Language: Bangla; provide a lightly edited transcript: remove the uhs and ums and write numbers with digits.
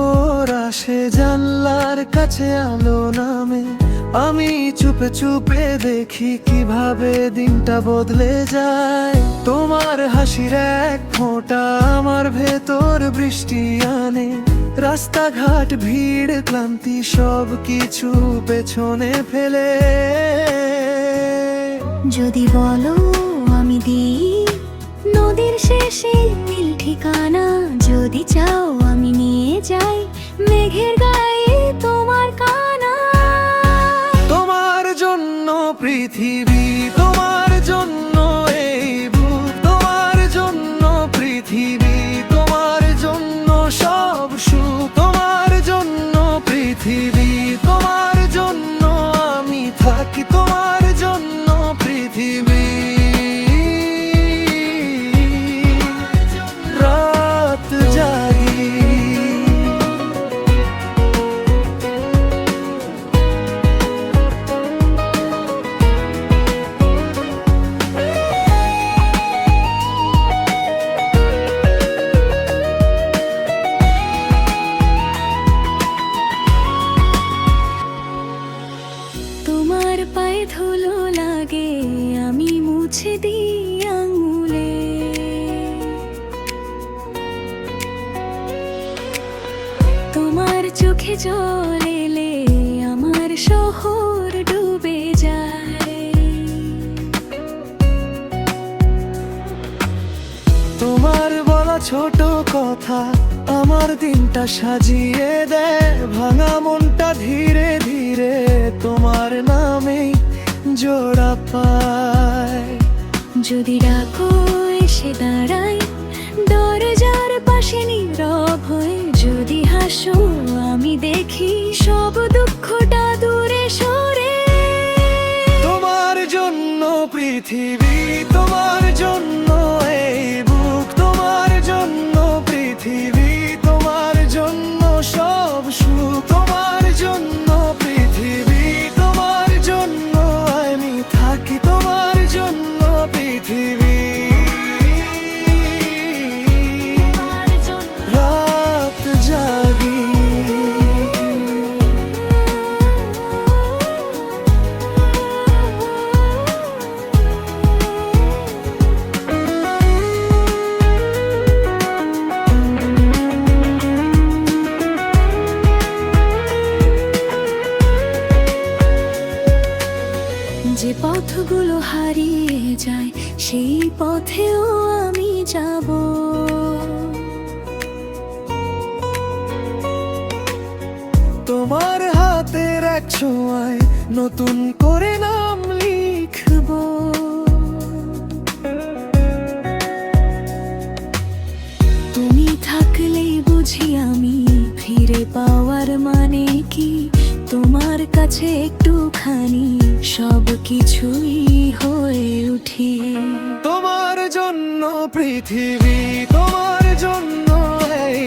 ভোর আসে জানলার কাছে আলো নামে, আমি চুপে চুপে দেখি কিভাবে দিনটা বদলে যায়। তোমার হাসির এক ফোঁটা আমার ভেতর বৃষ্টি আনে, রাস্তাঘাট ভিড় ক্লান্তি সব কিছু পেছনে ফেলে। যদি বলো আমি দিই নদীর শেষে নীল ঠিকানা, যদি চাও আমি নিয়ে যাই মেঘের গায়ে তোমার কানা। তোমার জন্য পৃথিবী, তোমার জন্য এই বুক, তোমার জন্য পৃথিবী, তোমার জন্য সব সুখ, তোমার জন্য পৃথিবী, তোমার জন্য আমি থাকি, তোমার জন্য পৃথিবী। রাত জাগি তোমার পায়ে ধুলো লাগে আমি মুছে দিই আঙুলে, তোমার চোখে জল এলে আমার শহর ডুবে যায়। তোমার বলা ছোট কথা আমার দিনটা সাজিয়ে দেয়, ভাঙা মনটা ধীরে ধীরে তোমার নামেই জোড়া পায়। যদি ডাকো এসে দাঁড়াই দরজার পাশে নীরব হয়ে, যদি হাসো আমি দেখি সব দুঃখটা দূরে সরে। তোমার জন্য পৃথিবী, তোমার জন্য এই বুক, তোমার জন্য পৃথিবী, তোমার জন্য সব সুখ, তোমার জন্য পৃথিবী, তোমার জন্য আমি থাকি, তোমার জন্য পৃথিবী। রাত জাগি যে পথগুলো হারিয়ে যায় সেই পথেও আমি যাব। তোমার হাতের এক ছোঁয়ায় নতুন করে নাম লিখব। তুমি থাকলেই বুঝি আমি ফিরে পাওয়ার মানে কি, তোমার কাছে একটুখানি সব কিছুই হয়ে উঠি। তোমার জন্য পৃথিবী, তোমার জন্য এই